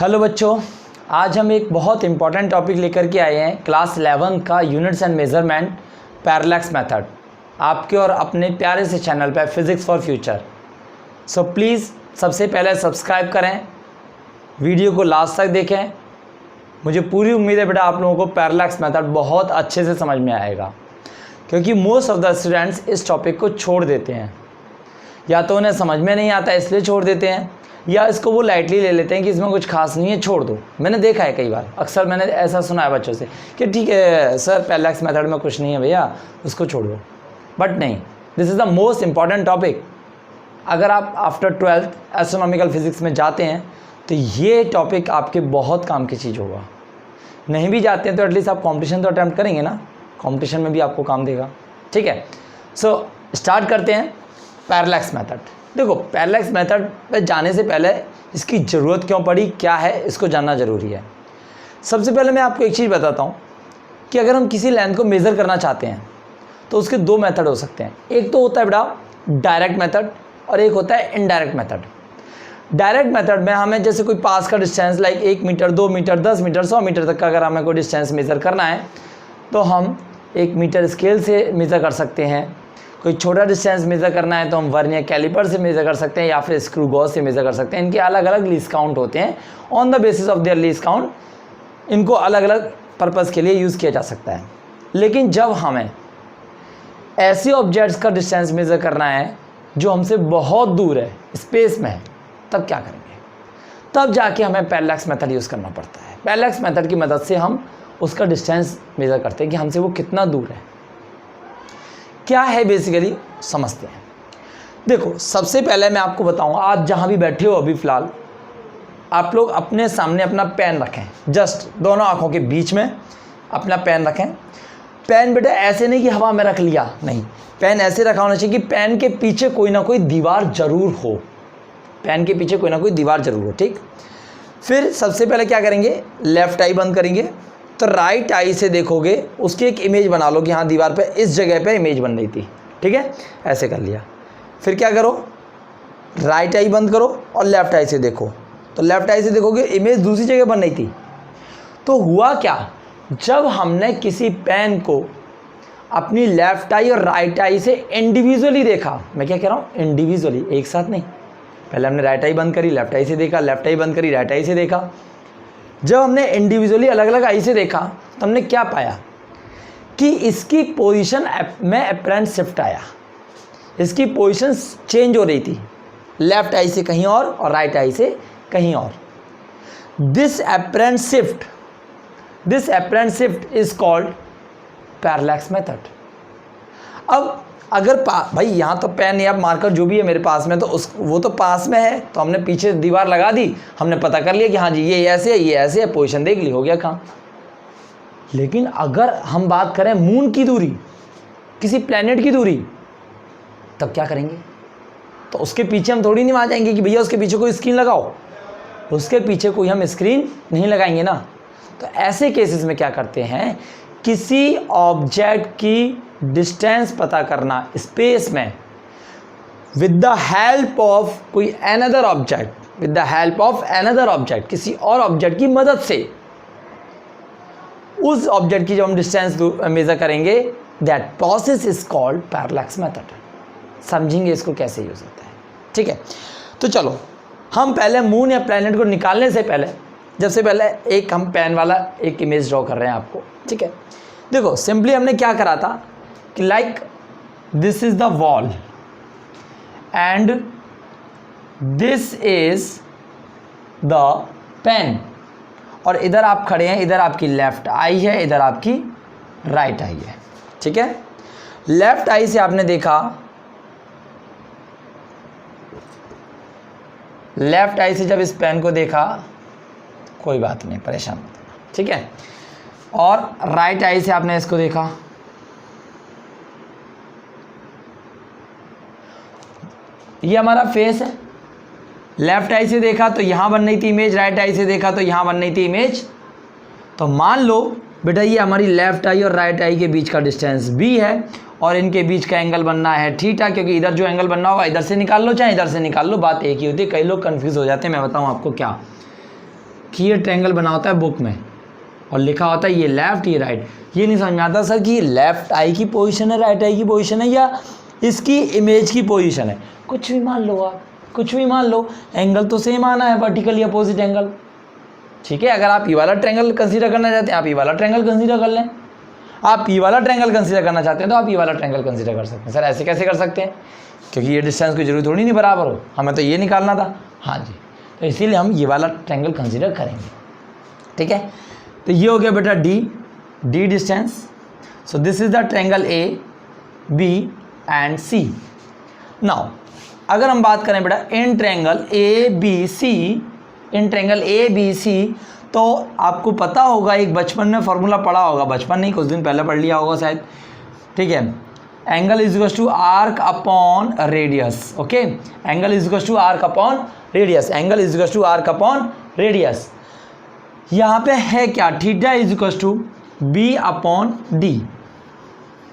Hello बच्चों, आज हम एक बहुत इम्पॉर्टेंट टॉपिक लेकर के आए हैं क्लास 11 का units and measurement parallax method आपके और अपने प्यारे से चैनल पर physics for future. So please सबसे पहले सब्सक्राइब करें, वीडियो को लास्ट तक देखें। मुझे पूरी उम्मीद है बेटा आप लोगों को पैरेलैक्स मेथड बहुत अच्छे से समझ में आएगा, क्योंकि मोस्ट ऑफ द स्टूडेंट्स इस टॉपिक को छोड़ देते हैं। या तो उन्हें समझ में नहीं आता इसलिए छोड़ देते हैं, या इसको वो लाइटली ले लेते हैं कि इसमें कुछ खास नहीं है, छोड़ दो। मैंने देखा है कई बार, अक्सर मैंने ऐसा सुना है बच्चों से कि ठीक है सर पैरेलैक्स मेथड में कुछ नहीं है भैया, उसको छोड़ दो। बट नहीं, this is the most important topic. अगर आप आफ्टर 12th एस्ट्रोनॉमिकल फिजिक्स में जाते हैं तो ये टॉपिक आपके बहुत काम की चीज़ होगा। नहीं भी जाते हैं तो एटलीस्ट आप कॉम्पिटिशन तो अटैम्प्ट करेंगे ना, कॉम्पिटिशन में भी आपको काम देगा। ठीक है, सो स्टार्ट करते हैं पैरेलैक्स मेथड। देखो, पैरेलैक्स मेथड पे जाने से पहले इसकी ज़रूरत क्यों पड़ी, क्या है, इसको जानना ज़रूरी है। सबसे पहले मैं आपको एक चीज़ बताता हूँ कि अगर हम किसी लेंथ को मेज़र करना चाहते हैं तो उसके दो मेथड हो सकते हैं। एक तो होता है बेटा डायरेक्ट मेथड और एक होता है इनडायरेक्ट मेथड। डायरेक्ट मेथड में हमें जैसे कोई पास का distance like 1 metre, 2 metre, 10 metre, 100 metre तक का अगर हमें कोई डिस्टेंस मेज़र करना है तो हम 1 मीटर स्केल से मेज़र कर सकते हैं। कोई छोटा डिस्टेंस मेज़र करना है तो हम वर्नियर कैलिपर से मेज़र कर सकते हैं या फिर स्क्रू गॉज से मेज़र कर सकते हैं। इनके अलग अलग लीस्ट काउंट होते हैं। On the basis of their least count इनको अलग अलग पर्पज़ के लिए यूज़ किया जा सकता है। लेकिन जब हमें ऐसे ऑब्जेक्ट्स का डिस्टेंस मेज़र करना है जो हमसे बहुत दूर है, स्पेस में है, तब क्या करेंगे? तब जाके हमें पैरेलैक्स मेथड यूज़ करना पड़ता है। पैरेलैक्स मेथड की मदद से हम उसका डिस्टेंस मेज़र करते हैं कि हमसे वो कितना दूर है, क्या है, बेसिकली समझते हैं। देखो, सबसे पहले मैं आपको बताऊं, आप जहां भी बैठे हो अभी फ़िलहाल, आप लोग अपने सामने अपना पेन रखें, जस्ट दोनों आंखों के बीच में अपना पेन रखें। पेन बेटा ऐसे नहीं कि हवा में रख लिया, नहीं, पेन ऐसे रखा होना चाहिए कि पेन के पीछे कोई ना कोई दीवार ज़रूर हो, पेन के पीछे कोई ना कोई दीवार ज़रूर हो। ठीक, फिर सबसे पहले क्या करेंगे, लेफ़्ट आई बंद करेंगे तो राइट आई से देखोगे, उसकी एक इमेज बना लो कि हाँ दीवार पे इस जगह पे इमेज बन रही थी। ठीक है, ऐसे कर लिया। फिर क्या करो, राइट आई बंद करो और लेफ़्ट आई से देखो, तो लेफ़्ट आई से देखोगे इमेज दूसरी जगह बन रही थी। तो हुआ क्या, जब हमने किसी पेन को अपनी लेफ़्ट आई और राइट आई से इंडिविजुअली देखा, मैं क्या कह रहा हूँ, इंडिविजुअली, एक साथ नहीं। पहले हमने राइट आई बंद करी, लेफ़्ट आई से देखा, लेफ़्ट आई बंद करी, राइट आई से देखा। जब हमने इंडिविजुअली अलग अलग आई से देखा तो हमने क्या पाया कि इसकी पोजीशन में अपरेंट शिफ्ट आया, इसकी पोजीशन चेंज हो रही थी, लेफ्ट आई से कहीं और राइट आई से कहीं और। This apparent shift is called parallax method. अब अगर भाई यहाँ तो पेन या मार्कर जो भी है मेरे पास में, तो वो तो पास में है, तो हमने पीछे दीवार लगा दी, हमने पता कर लिया कि हाँ जी ये ऐसे है, ये ऐसे है, पोजीशन देख ली, हो गया काम। लेकिन अगर हम बात करें मून की दूरी, किसी प्लैनेट की दूरी, तब क्या करेंगे? तो उसके पीछे हम थोड़ी नहीं आ जाएंगे कि भैया उसके पीछे कोई स्क्रीन लगाओ, उसके पीछे कोई हम स्क्रीन नहीं लगाएंगे ना। तो ऐसे केसेस में क्या करते हैं, किसी ऑब्जेक्ट की डिस्टेंस पता करना स्पेस में विद द हेल्प ऑफ कोई another object, with the help of another object, किसी और ऑब्जेक्ट की मदद से उस ऑब्जेक्ट की जब हम डिस्टेंस मेजर करेंगे, that process is called parallax method. समझेंगे इसको कैसे यूज होता है। ठीक है, तो चलो हम पहले मून या प्लैनेट को निकालने से पहले, सबसे पहले एक हम पेन वाला एक इमेज ड्रॉ कर रहे हैं आपको। ठीक है, देखो सिंपली हमने क्या करा था कि like this is the wall and this is the pen, और इधर आप खड़े हैं, इधर आपकी लेफ्ट आई है, इधर आपकी राइट आई है। ठीक है, लेफ्ट आई से आपने देखा, लेफ्ट आई से जब इस पेन को देखा, कोई बात नहीं, परेशान मत होना। ठीक है, और राइट आई से आपने इसको देखा, ये हमारा फेस है। लेफ्ट आई से देखा तो यहाँ बन रही थी इमेज, राइट आई से देखा तो यहाँ बन रही थी इमेज। तो मान लो बेटा ये हमारी लेफ्ट आई और राइट आई के बीच का डिस्टेंस b है और इनके बीच का एंगल बनना है थीटा, क्योंकि इधर जो एंगल बनना होगा इधर से निकाल लो चाहे इधर से निकाल लो, बात एक ही होती है। कई लोग कंफ्यूज हो जाते हैं, मैं बताऊँ आपको क्या कि ये ट्रायंगल बना होता है बुक में और लिखा होता है ये लेफ्ट ये राइट, ये नहीं समझ में आता सर कि ये लेफ्ट आई की पोजीशन है, राइट आई की पोजीशन है, या इसकी इमेज की पोजीशन है। कुछ भी मान लो आप, कुछ भी मान लो, एंगल तो सेम आना है, वर्टिकली अपोजिट एंगल। ठीक है, अगर आप ये वाला ट्रायंगल कंसीडर करना चाहते हैं आप ये वाला ट्रायंगल कंसीडर कर लें, आप ये वाला ट्रायंगल कंसीडर करना चाहते हैं तो आप ये वाला ट्रायंगल कंसीडर कर सकते हैं। सर ऐसे कैसे कर सकते हैं, क्योंकि ये डिस्टेंस की जरूरी थोड़ी नहीं बराबर हो, हमें तो ये निकालना था। हाँ जी, तो इसीलिए हम ये वाला ट्रायंगल कंसीडर करेंगे। ठीक है, तो ये हो गया बेटा D distance. So this is the triangle A B and C. Now अगर हम बात करें बेटा in triangle A B C, in triangle A B C, तो आपको पता होगा एक बचपन में फॉर्मूला पढ़ा होगा, बचपन नहीं कुछ दिन पहले पढ़ लिया होगा शायद। ठीक है, angle is equal to arc upon radius. Okay, angle is equal to arc upon radius, angle is equal to arc upon radius. यहाँ पे है क्या, theta is equal to B upon D,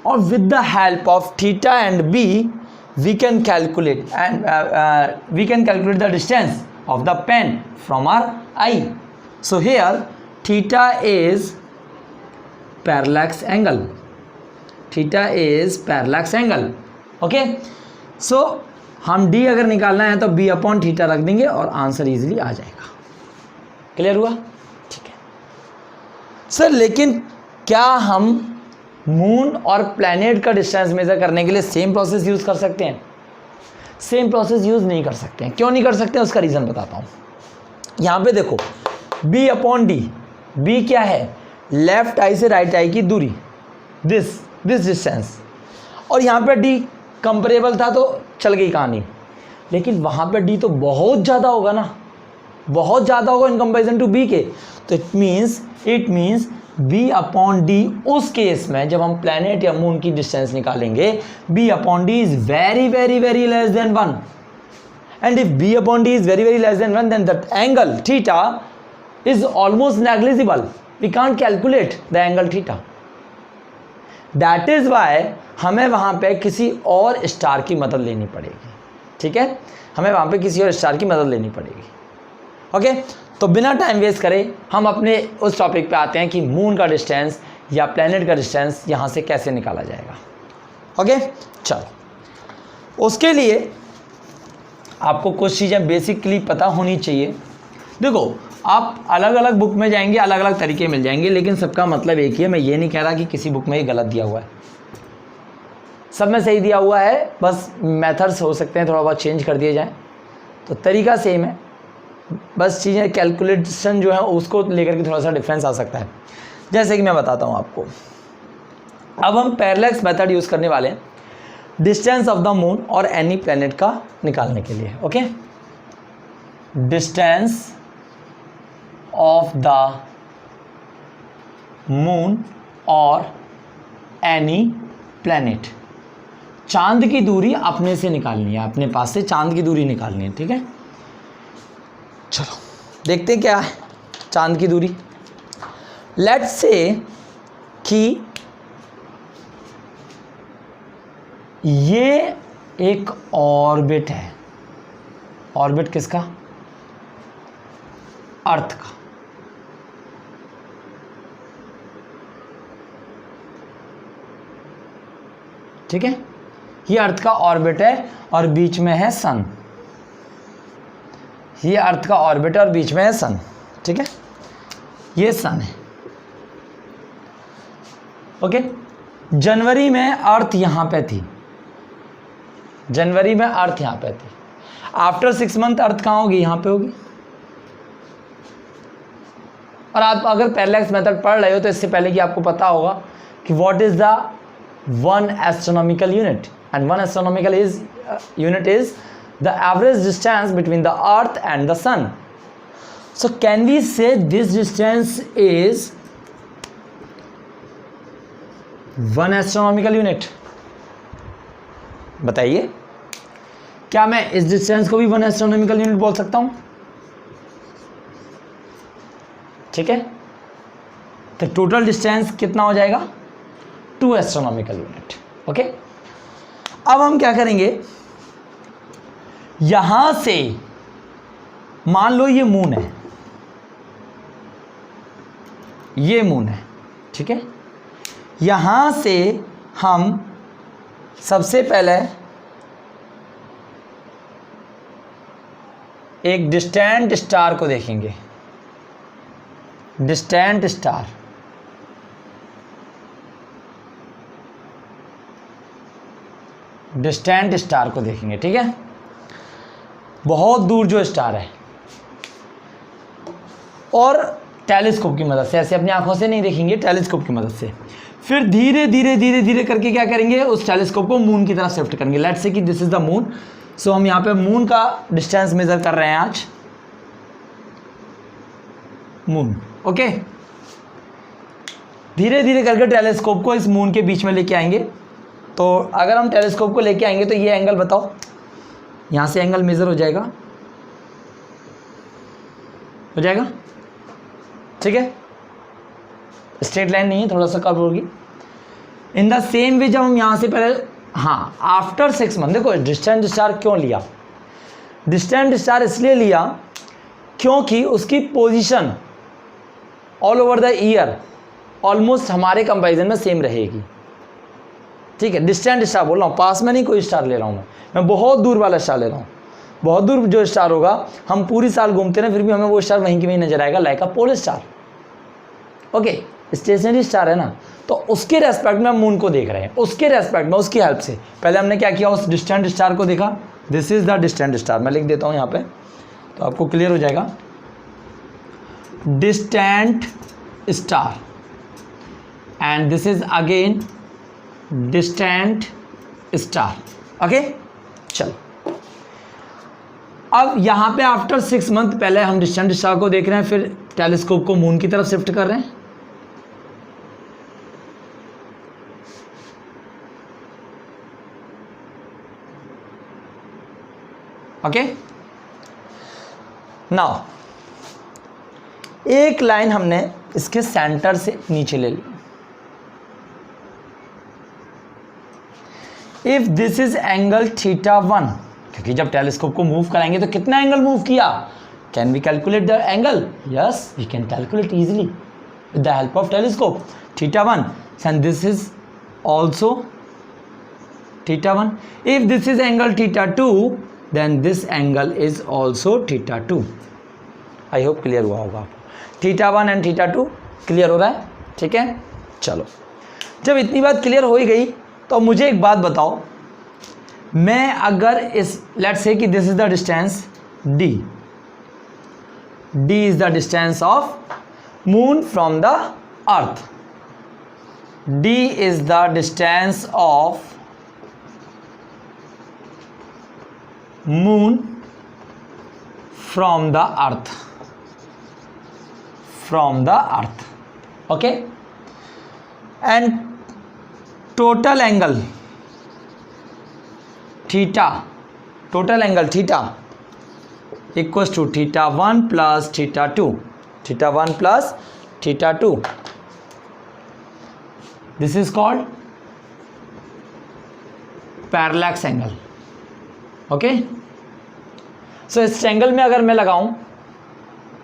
और with the help of theta and B we can calculate the distance of the pen from our eye. So here theta is parallax angle, theta is parallax angle. Okay, so हम d अगर निकालना है तो b upon theta रख देंगे और answer easily आ जाएगा। Clear हुआ? ठीक है सर, लेकिन क्या हम मून और प्लैनेट का डिस्टेंस मेजर करने के लिए सेम प्रोसेस यूज कर सकते हैं? सेम प्रोसेस यूज़ नहीं कर सकते हैं। क्यों नहीं कर सकते हैं उसका रीज़न बताता हूँ। यहाँ पे देखो b अपॉन डी, b क्या है, लेफ्ट आई से राइट आई की दूरी, दिस डिस्टेंस, और यहाँ पे d कंपेरेबल था तो चल गई कहानी, लेकिन वहाँ पे d तो बहुत ज़्यादा होगा ना, बहुत ज़्यादा होगा इन कंपेरिजन टू b के। तो it means b upon D उस केस में जब हम प्लैनेट या मून की डिस्टेंस निकालेंगे, b upon D is very very very less than 1, and if b upon D is very very less than 1 then that angle theta is almost negligible, we can't calculate the angle theta. That is why हमें वहाँ पे किसी और star की मदद लेनी पड़ेगी। ठीक है, हमें वहाँ पे किसी और स्टार की मदद लेनी पड़ेगी। ओके, तो बिना टाइम वेस्ट करे हम अपने उस टॉपिक पे आते हैं कि मून का डिस्टेंस या प्लैनेट का डिस्टेंस यहाँ से कैसे निकाला जाएगा। ओके, चलो उसके लिए आपको कुछ चीज़ें बेसिकली पता होनी चाहिए। देखो आप अलग अलग बुक में जाएंगे, अलग अलग तरीके मिल जाएंगे, लेकिन सबका मतलब एक ही है। मैं ये नहीं कह रहा कि किसी बुक में ये गलत दिया हुआ है, सब में सही दिया हुआ है, बस मेथड्स हो सकते हैं थोड़ा बहुत चेंज कर दिए जाएँ, तो तरीका सेम है, बस चीज़ें कैलकुलेशन जो है उसको लेकर के थोड़ा सा डिफरेंस आ सकता है। जैसे कि मैं बताता हूँ आपको, अब हम पैरेलैक्स मेथड यूज़ करने वाले हैं डिस्टेंस ऑफ द मून और एनी प्लैनेट का निकालने के लिए। Okay, distance of the moon और एनी प्लैनेट, चांद की दूरी अपने से निकालनी है, अपने पास से चांद की दूरी निकालनी है। ठीक है, चलो देखते हैं क्या है चांद की दूरी। लेट्स से कि ये एक ऑर्बिट है, ऑर्बिट किसका, अर्थ का। ठीक है, ये अर्थ का ऑर्बिट है और बीच में है सन, ये अर्थ का ऑर्बिट और बीच में है सन। ठीक है, ये सन है। ओके, जनवरी में अर्थ यहाँ पे थी, जनवरी में अर्थ यहाँ पे थी, आफ्टर 6 मंथ अर्थ कहाँ होगी, यहाँ पे होगी। और आप अगर पैरेलैक्स मेथड पढ़ रहे हो तो इससे पहले कि आपको पता होगा कि what is the one astronomical unit, and one astronomical unit is the average distance between the earth and the sun. So can we say this distance is 1 astronomical unit? बताइए, क्या मैं इस डिस्टेंस को भी 1 एस्ट्रोनॉमिकल यूनिट बोल सकता हूं? ठीक है, तो टोटल डिस्टेंस कितना हो जाएगा, 2 एस्ट्रोनॉमिकल यूनिट। ओके, अब हम क्या करेंगे, यहां से मान लो ये मून है, ये मून है, ठीक है। यहाँ से हम सबसे पहले एक डिस्टेंट स्टार को देखेंगे, डिस्टेंट स्टार। डिस्टेंट स्टार को देखेंगे, ठीक है, बहुत दूर जो स्टार है, और टेलीस्कोप की मदद से, ऐसे अपनी आंखों से नहीं देखेंगे, टेलीस्कोप की मदद से। फिर धीरे धीरे धीरे धीरे करके क्या करेंगे, उस टेलीस्कोप को मून की तरफ शिफ्ट करेंगे। लेट्स से कि दिस इज द मून, सो हम यहाँ पे मून का डिस्टेंस मेजर कर रहे हैं आज, मून, ओके। धीरे धीरे करके टेलीस्कोप को इस मून के बीच में लेके आएंगे। तो अगर हम टेलीस्कोप को लेके आएंगे तो ये एंगल बताओ, यहाँ से एंगल मेजर हो जाएगा, ठीक है। स्ट्रेट लाइन नहीं है, थोड़ा सा कर्व होगी। इन द सेम वे जब हम यहाँ से पहले, हाँ, आफ्टर 6 मंथ, देखो डिस्टेंट स्टार क्यों लिया, डिस्टेंट स्टार इसलिए लिया क्योंकि उसकी position all over the year almost हमारे कंपैरिजन में सेम रहेगी, ठीक है। डिस्टेंट स्टार बोल रहा हूँ, पास में नहीं कोई स्टार ले रहा हूँ मैं बहुत दूर वाला स्टार ले रहा हूँ। बहुत दूर जो स्टार होगा, हम पूरी साल घूमते रहे फिर भी हमें वो स्टार वहीं की वहीं नजर आएगा, like a pole star, okay. Stationary star है ना, तो उसके रेस्पेक्ट में हम मून को देख रहे हैं, उसके रेस्पेक्ट में, उसकी हेल्प से। पहले हमने क्या किया, उस डिस्टेंट स्टार को देखा, this is the distant star, मैं लिख देता हूँ यहाँ पे तो आपको क्लियर हो जाएगा। Distant star, and this is again distant star, okay. चलो, अब यहाँ पे आफ्टर 6 मंथ पहले हम डिस्टेंट स्टार को देख रहे हैं, फिर टेलीस्कोप को मून की तरफ शिफ्ट कर रहे हैं। ओके, नाउ एक लाइन हमने इसके सेंटर से नीचे ले ली। इफ दिस इज एंगल θ1, क्योंकि जब टेलीस्कोप को मूव कराएंगे तो कितना एंगल मूव किया, can we calculate the angle, yes we can calculate easily with the help of telescope. θ1 and this is also θ1। If this is angle θ2 then this angle is also θ2। I hope clear हुआ होगा आपको, θ1 and θ2 clear हो रहा है, ठीक है। चलो, जब इतनी बात क्लियर हो ही गई तो मुझे एक बात बताओ, मैं अगर इस, लेट्स से कि this is the distance d, d is the distance of moon from the earth, d is the distance of moon from the earth, from the earth, okay. And total angle theta, total angle theta equals to θ1 plus θ2, θ1 plus θ2, this is called parallax angle, okay. So इस angle में अगर मैं लगाऊं,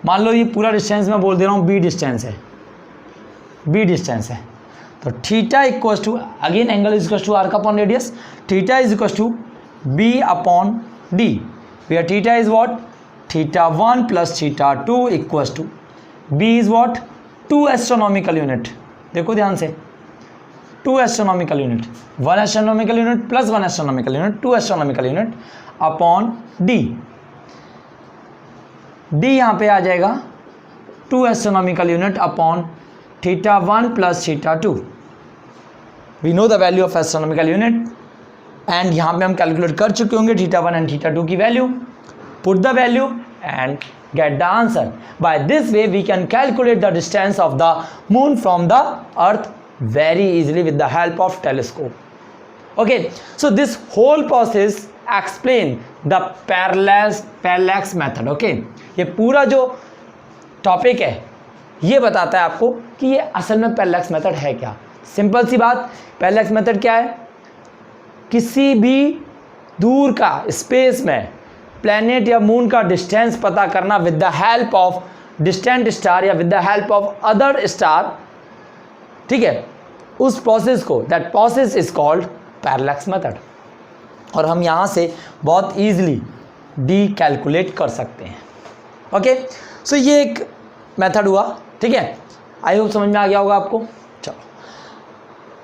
मान लो ये पूरा distance मैं बोल दे रहा हूँ b डिस्टेंस है, b डिस्टेंस है, तो theta equals to, again angle is equals to arc upon radius, theta is equals to b upon d, where theta is what, θ1 plus θ2 equals to b is what, 2 astronomical unit. देखो ध्यान से, 2 astronomical unit, 1 astronomical unit plus 1 astronomical unit, 2 astronomical unit upon d। d यहाँ पे आ जाएगा 2 astronomical unit upon θ1 plus θ2। We know the value of astronomical unit, and यहाँ पे हम कैलकुलेट कर चुके होंगे θ1 एंड θ2 की value. Put the value and get the answer. By this way we can calculate the distance of the moon from the earth very easily with the help of telescope. Okay, so this whole process explain the parallax method. Okay, ये पूरा जो topic है ये बताता है आपको कि ये असल में पैरेलैक्स मेथड है क्या। सिंपल सी बात, पैरेलैक्स मेथड क्या है, किसी भी दूर का स्पेस में प्लैनेट या मून का डिस्टेंस पता करना with the help of distant star या with the help of other star, ठीक है, उस प्रोसेस को, that process is called parallax method. और हम यहाँ से बहुत ईजिली डी कैलकुलेट कर सकते हैं। ओके, सो ये एक मेथड हुआ, ठीक है, आई होप समझ में आ गया होगा आपको। चलो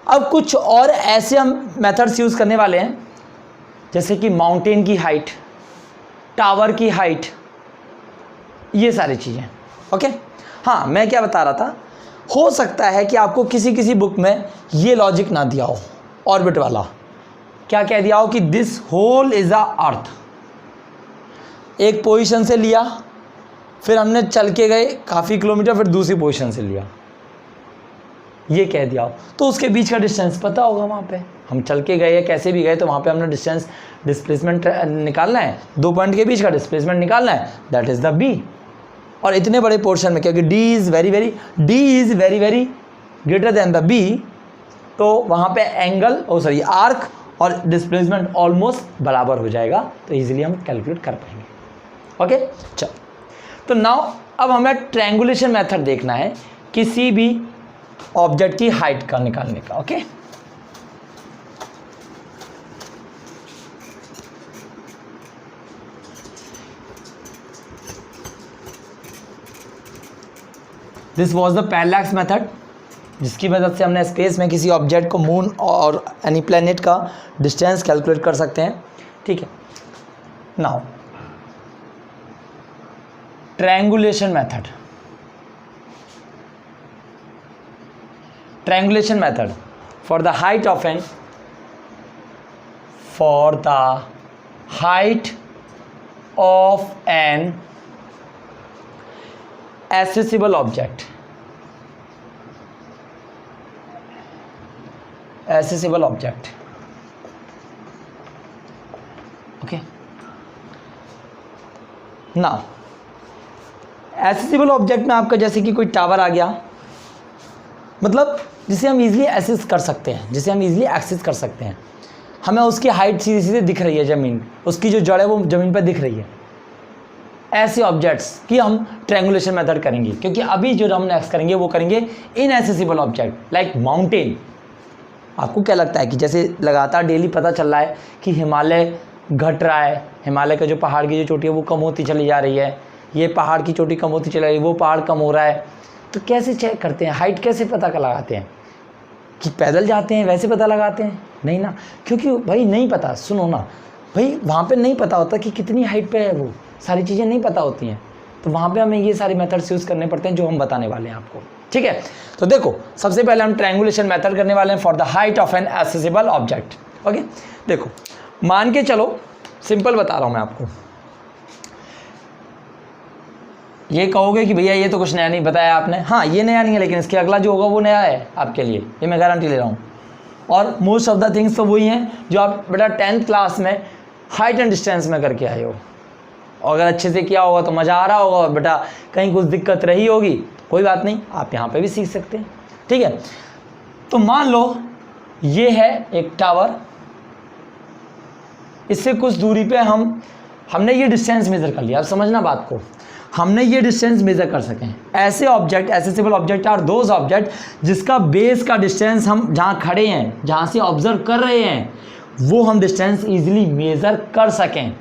अब कुछ और ऐसे हम मेथड्स यूज़ करने वाले हैं, जैसे कि माउंटेन की हाइट, टावर की हाइट, ये सारी चीज़ें। ओके, हाँ, मैं क्या बता रहा था, हो सकता है कि आपको किसी किसी बुक में ये लॉजिक ना दिया हो, ऑर्बिट वाला। क्या कह दिया हो कि दिस होल इज अ अर्थ, एक पोजीशन से लिया, फिर हमने चल के गए काफ़ी किलोमीटर, फिर दूसरी पोजीशन से लिया, ये कह दिया हो, तो उसके बीच का डिस्टेंस पता होगा। वहाँ पे हम चल के गए या कैसे भी गए, तो वहाँ पे हमने डिस्प्लेसमेंट निकालना है, 2 पॉइंट के बीच का डिस्प्लेसमेंट निकालना है, दैट इज़ द बी। और इतने बड़े पोर्शन में, क्योंकि D is very very greater than the B, तो वहाँ पे एंगल आर्क और डिस्प्लेसमेंट ऑलमोस्ट बराबर हो जाएगा, तो इजीली हम कैलकुलेट कर पाएंगे। ओके, चलो, तो नाउ अब हमें ट्रायंगुलेशन मेथड देखना है किसी भी ऑब्जेक्ट की हाइट का निकालने का। Okay, this was the parallax method, जिसकी मदद से हमने स्पेस में किसी ऑब्जेक्ट को, मून और एनी प्लेनेट का डिस्टेंस कैलकुलेट कर सकते हैं। ठीक है, now triangulation method, triangulation method for the height of an accessible object, okay, now accessible object में आपका जैसे कि कोई टावर आ गया, मतलब जिसे हम इजीली एक्सेस कर सकते हैं, हमें उसकी हाइट सीधे सीधे दिख रही है, ज़मीन, उसकी जो जड़ है वो ज़मीन पर दिख रही है। ऐसे ऑब्जेक्ट्स की हम ट्रायंगुलेशन मेथड करेंगे, क्योंकि अभी जो हम नेक्स्ट करेंगे वो करेंगे इनएक्सेसिबल ऑब्जेक्ट लाइक माउंटेन। आपको क्या लगता है कि जैसे लगातार डेली पता चल रहा है कि हिमालय घट रहा है, हिमालय का जो पहाड़ की जो चोटी है वो कम होती चली जा रही है, ये पहाड़ की चोटी कम होती चली जा रही है, वो पहाड़ कम हो रहा है, तो कैसे चेक करते हैं, हाइट कैसे पता लगाते हैं? कि पैदल जाते हैं वैसे पता लगाते हैं? नहीं ना, क्योंकि भाई नहीं पता, सुनो ना भाई, वहाँ पे नहीं पता होता कि कितनी हाइट पे है, वो सारी चीज़ें नहीं पता होती हैं, तो वहाँ पे हमें ये सारे मेथड्स यूज़ करने पड़ते हैं जो हम बताने वाले हैं आपको। ठीक है, तो देखो सबसे पहले हम ट्रायंगुलेशन मेथड करने वाले हैं for the height of an accessible object. Okay, देखो मान के चलो, सिंपल बता रहा हूँ मैं आपको, ये कहोगे कि भैया ये तो कुछ नया नहीं बताया आपने। हाँ, ये नया नहीं है, लेकिन इसके अगला जो होगा वो नया है आपके लिए, ये मैं गारंटी ले रहा हूँ। और मोस्ट ऑफ द थिंग्स तो वही हैं जो आप बेटा 10th क्लास में हाइट एंड डिस्टेंस में करके आए हो, और अगर अच्छे से किया होगा तो मज़ा आ रहा होगा, और बेटा कहीं कुछ दिक्कत रही होगी कोई बात नहीं, आप यहाँ पे भी सीख सकते हैं। ठीक है, तो मान लो ये है एक टावर, इससे कुछ दूरी पे हमने ये डिस्टेंस मेज़र कर लिया। अब समझना बात को, हमने ये डिस्टेंस मेज़र कर सकें। ऐसे object, accessible object are those object जिसका बेस का डिस्टेंस हम जहाँ खड़े हैं, जहाँ से ऑब्जर्व कर रहे हैं, वो हम डिस्टेंस इजीली मेज़र कर सकें।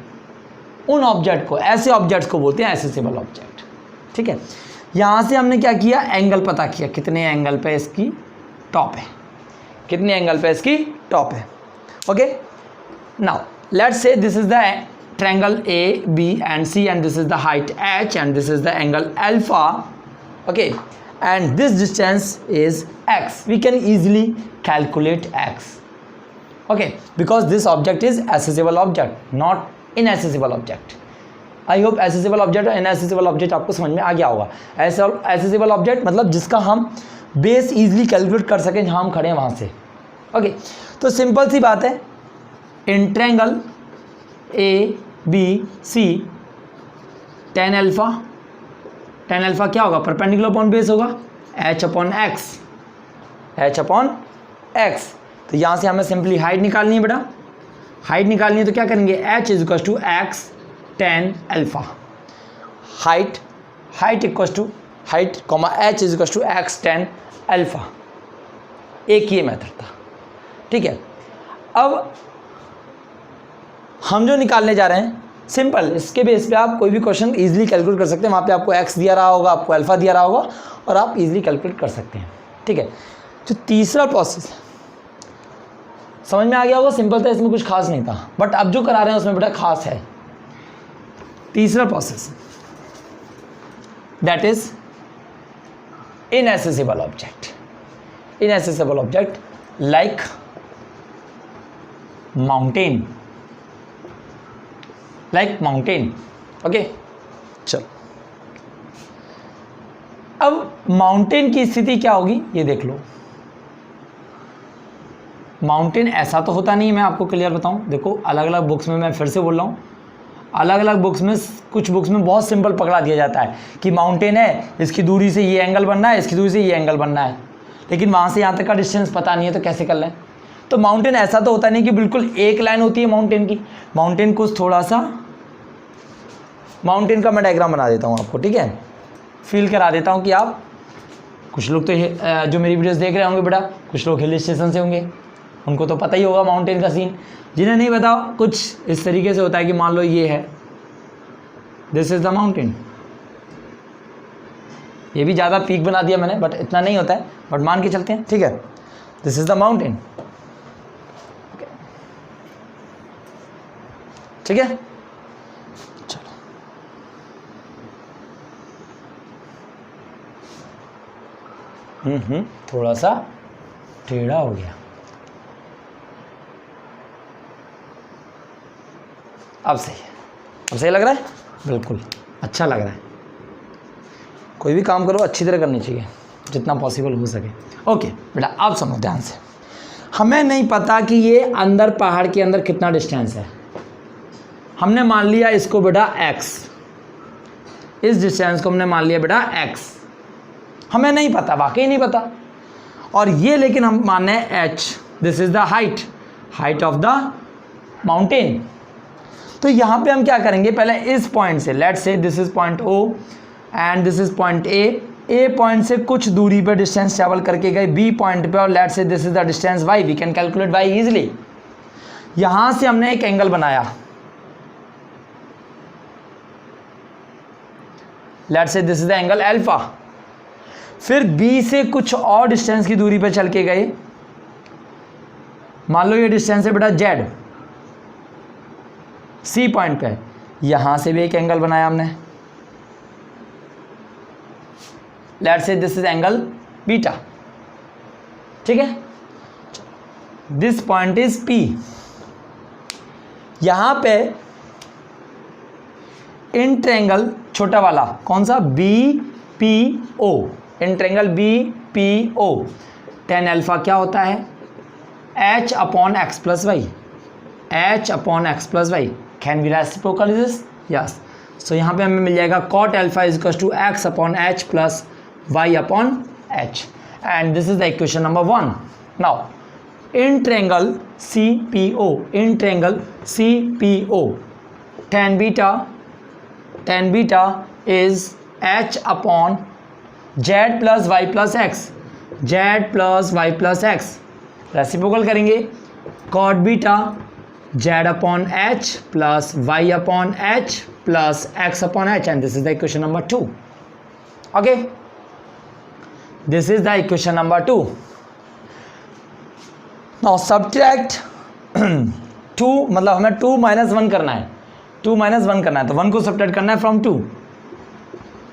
उन ऑब्जेक्ट को, ऐसे ऑब्जेक्ट्स को बोलते हैं एक्सेसिबल ऑब्जेक्ट। ठीक है, यहाँ से हमने क्या किया, एंगल पता किया, कितने एंगल पे इसकी टॉप है, कितने एंगल पे इसकी टॉप है। Okay, now let's say this is the triangle A, B and C, and this is the height H, and this is the angle alpha. Okay, and this distance is X. We can easily calculate X. Okay, because this object is accessible object, not inaccessible object. I hope accessible object और inaccessible object आपको समझ में आ गया होगा। accessible object मतलब जिसका हम base easily calculate कर सकें जहाँ हम खड़े हैं वहाँ से। ओके, तो सिंपल सी बात है, in triangle A B C tan alpha, tan alpha क्या होगा, परपेंडिकुलर अपॉन बेस होगा, h अपॉन एक्स। तो यहाँ से हमें सिंपली हाइट निकालनी है बेटा, हाइट निकालनी है तो क्या करेंगे, h is equal to X tan alpha. Height equal to height comma H is equal to X tan alpha, एक ये मेथड था, ठीक है। अब हम जो निकालने जा रहे हैं सिंपल, इसके बेस पे आप कोई भी क्वेश्चन इजीली कैलकुलेट कर सकते हैं। वहाँ पे आपको एक्स दिया रहा होगा, आपको अल्फा दिया रहा होगा और आप इजीली कैलकुलेट कर सकते हैं, ठीक है। जो तीसरा प्रोसेस है समझ में आ गया होगा, सिंपल था, इसमें कुछ खास नहीं था, बट अब जो करा रहे हैं उसमें बड़ा खास है। तीसरा process that is inaccessible object, inaccessible object like mountain, like mountain, okay। चलो अब माउंटेन की स्थिति क्या होगी ये देख लो। माउंटेन ऐसा तो होता नहीं है, मैं आपको क्लियर बताऊं। देखो अलग अलग बुक्स में, मैं फिर से बोल रहा हूं, अलग अलग बुक्स में, कुछ बुक्स में बहुत सिंपल पकड़ा दिया जाता है कि माउंटेन है, इसकी दूरी से ये एंगल बनना है, इसकी दूरी से ये एंगल बनना है, लेकिन वहाँ से यहाँ तक का डिस्टेंस पता नहीं है तो कैसे कर लें। तो माउंटेन ऐसा तो होता नहीं कि बिल्कुल एक लाइन होती है माउंटेन की। माउंटेन कुछ थोड़ा सा, माउंटेन का मैं डायग्राम बना देता हूँ आपको, ठीक है, फील करा देता हूँ कि आप, कुछ लोग तो जो मेरी वीडियोज़ देख रहे होंगे बेटा, कुछ लोग हिल स्टेशन से होंगे, उनको तो पता ही होगा माउंटेन का सीन। जिन्हें नहीं पता, कुछ इस तरीके से होता है कि मान लो ये है, दिस इज द माउंटेन। ये भी ज़्यादा पीक बना दिया मैंने, बट इतना नहीं होता है, बट मान के चलते हैं, ठीक है। दिस इज द माउंटेन, ठीक है। चलो थोड़ा सा टेढ़ा हो गया, अब सही है, अब सही लग रहा है, बिल्कुल अच्छा लग रहा है। कोई भी काम करो अच्छी तरह करनी चाहिए, जितना पॉसिबल हो सके। ओके बेटा आप सुनो ध्यान से। हमें नहीं पता कि ये अंदर पहाड़ के अंदर कितना डिस्टेंस है। हमने मान लिया इसको बेटा x, इस डिस्टेंस को हमने मान लिया बेटा x। हमें नहीं पता, वाकई नहीं पता। और ये लेकिन हम मान रहे हैं h, this is the height, height of the mountain. तो यहाँ पे हम क्या करेंगे, पहले इस पॉइंट से, let's say this is point O and this is point A point से कुछ दूरी पर डिस्टेंस ट्रैवल करके गए B पॉइंट पे, और let's say this is the distance y, we can calculate y easily. यहाँ से हमने एक एंगल बनाया, let's say this is the angle alpha. फिर B से कुछ और डिस्टेंस की दूरी पर चल के गए, मान लो ये डिस्टेंस है बेटा Z, C पॉइंट पे, यहां से भी एक एंगल बनाया हमने, let's say this is angle beta, ठीक है। This point is P। यहां पे इन ट्रायंगल छोटा वाला कौन सा, BPO, in triangle BPO, tan alpha क्या होता है, h upon X plus Y, h upon X plus Y. Can be reciprocal is this, yes. So यहाँ पे हमें मिल जाएगा cot alpha is equal to X upon H plus Y upon H, and this is the equation number 1। Now in triangle CPO, in triangle CPO, tan beta is h upon z plus Y plus x, z plus Y plus X. Reciprocal करेंगे, cot beta z upon h plus y upon h plus x upon h, and this is the equation number 2। Okay, this is the equation number 2। Now subtract 2, मतलब हमें 2 - 1 करना है, 2 - 1 करना है, तो 1 को subtract करना है फ्रॉम 2।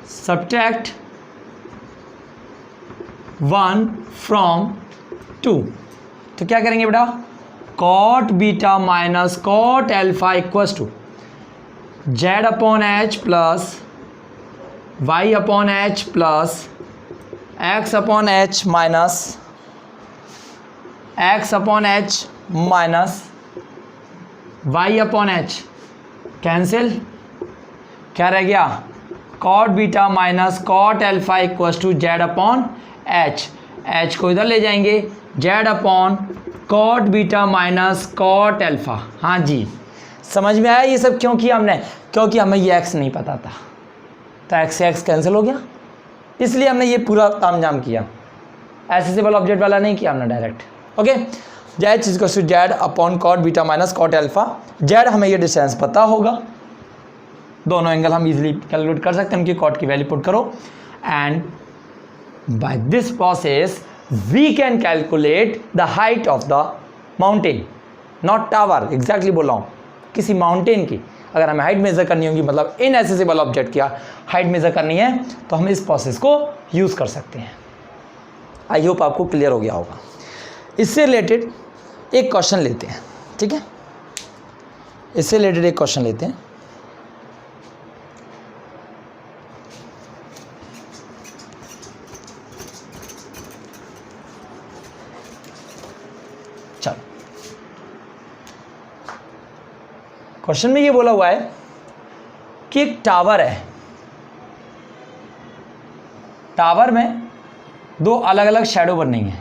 सब्ट्रैक्ट 1 फ्रॉम 2, तो क्या करेंगे बेटा, cot beta minus cot alpha equals to z upon H plus Y upon H plus X upon H minus X upon H minus Y upon H. Cancel, क्या रह गया, cot beta minus cot alpha equals to z upon H, H को इधर ले जाएंगे, z upon cot beta minus cot alpha. हाँ जी, समझ में आया ये सब क्यों किया हमने, क्योंकि हमें ये x नहीं पता था। तो x से x कैंसिल हो गया, इसलिए हमने ये पूरा तामझाम किया, एसेसिबल ऑब्जेक्ट वाला नहीं किया हमने direct. Okay, Z is equal to Z upon cot beta minus cot alpha. Z हमें ये डिस्टेंस पता होगा, दोनों एंगल हम इजीली कैलकुलेट कर सकते हैं, उनकी कॉट की वैल्यू पुट करो, and by this process we can calculate the height of the mountain, not tower, exactly बोल रहा हूँ, किसी माउंटेन की अगर हमें हाइट मेजर करनी होगी, मतलब इनएसेसिबल ऑब्जेक्ट की हाइट मेजर करनी है, तो हम इस प्रोसेस को यूज़ कर सकते हैं। आई होप आपको क्लियर हो गया होगा। इससे रिलेटेड एक क्वेश्चन लेते हैं, ठीक है, इससे रिलेटेड एक क्वेश्चन लेते हैं। चलो, क्वेश्चन में ये बोला हुआ है कि एक टावर है, टावर में दो अलग अलग शैडो बनी है,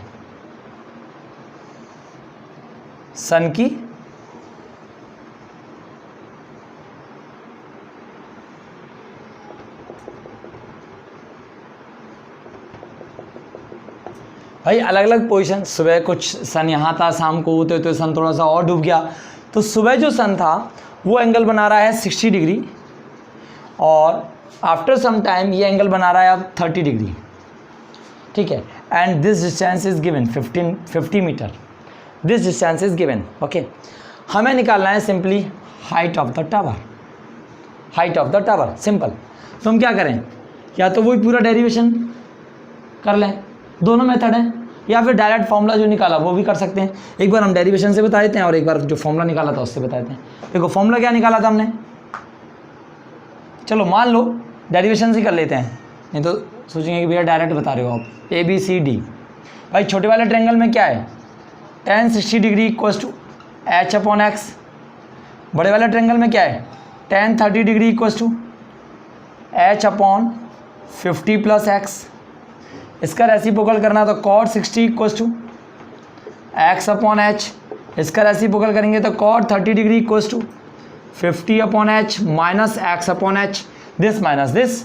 सन की भाई अलग अलग पोजीशन, सुबह कुछ सन यहाँ था, शाम को होते होते सन थोड़ा सा और डूब गया, तो सुबह जो सन था वो एंगल बना रहा है 60 डिग्री, और आफ्टर सम टाइम ये एंगल बना रहा है अब 30 डिग्री, ठीक है, and this distance is given 50 metre, this distance is given. Okay, हमें निकालना है simply height of the tower, height of the tower, simple. तो हम क्या करें, या तो वही पूरा डेरिवेशन कर लें, दोनों मेथड हैं, या फिर डायरेक्ट फॉर्मूला जो निकाला वो भी कर सकते हैं। एक बार हम डेरिवेशन से बता देते हैं और एक बार जो फॉर्मूला निकाला था उससे बता देते हैं। देखो फॉर्मूला क्या निकाला था हमने, चलो मान लो डेरिवेशन से कर लेते हैं, नहीं तो सोचेंगे कि भैया डायरेक्ट बता रहे हो आप, ABCD। भाई छोटे वाले ट्रायंगल में क्या है, tan 60 degree equals to h upon x, बड़े वाले ट्रायंगल में क्या है, tan 30 degree equals to h upon 50 plus x। इसका रेसिप्रोकल करना तो cot 60 equals to x upon h, इसका रेसिप्रोकल करेंगे तो cot 30 degree equals to 50 upon h minus x upon h, this minus this,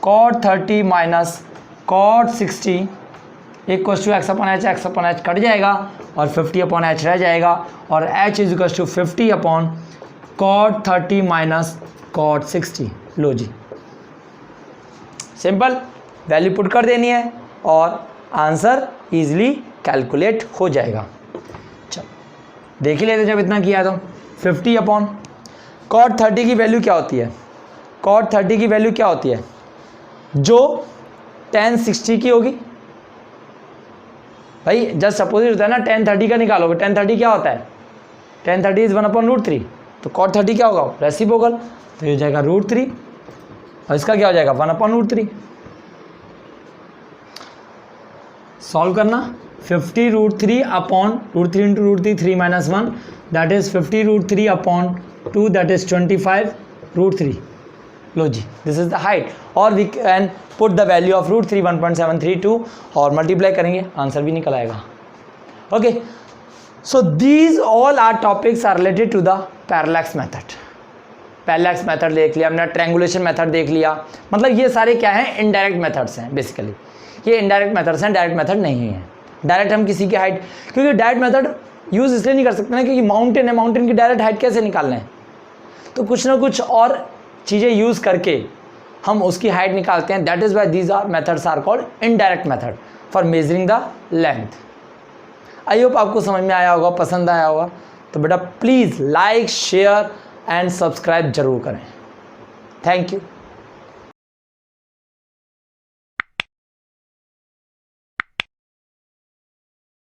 cot 30 minus cot 60 equals to x upon h कट जाएगा और 50 upon h रह जाएगा, और h is equals to 50 upon cot 30 minus cot 60। लो जी, simple, value put कर देनी है और आंसर इजीली कैलकुलेट हो जाएगा। चलो देख ही लेते, जब इतना किया तो 50 अपॉन cot 30 की वैल्यू क्या होती है, cot 30 की वैल्यू क्या होती है, जो tan 60 की होगी। भाई जस्ट सपोजिट होता है ना, tan 30 का निकालोगे, tan 30 क्या होता है, tan 30 इज 1/√3, तो cot 30 क्या होगा, रेसिप्रोकल, तो ये हो जाएगा √3, और इसका क्या हो जाएगा 1/√3। सॉल्व करना, 50√3 upon √3 into √3, 3 minus 1, that is 50√3 upon 2, that is 25√3। लो जी, दिस इज द हाइट, और we can put the value of √3 1.732 और मल्टीप्लाई करेंगे, आंसर भी निकल आएगा। Okay, so these all are topics are related to the parallax method. Parallax method देख लिया हमने, ट्रायंगुलेशन मेथड देख लिया, मतलब ये सारे क्या हैं, इनडायरेक्ट मेथड्स हैं बेसिकली, ये इनडायरेक्ट मेथड्स हैं, डायरेक्ट मेथड नहीं है। डायरेक्ट हम किसी की हाइट, क्योंकि डायरेक्ट मेथड यूज़ इसलिए नहीं कर सकते ना, क्योंकि माउंटेन है, माउंटेन की डायरेक्ट हाइट कैसे निकालना है, तो कुछ ना कुछ और चीज़ें यूज़ करके हम उसकी हाइट निकालते हैं। That is why these are methods are called indirect method for measuring the length. I hope आपको समझ में आया होगा, पसंद आया होगा, तो बेटा please like, share and subscribe जरूर करें। Thank you.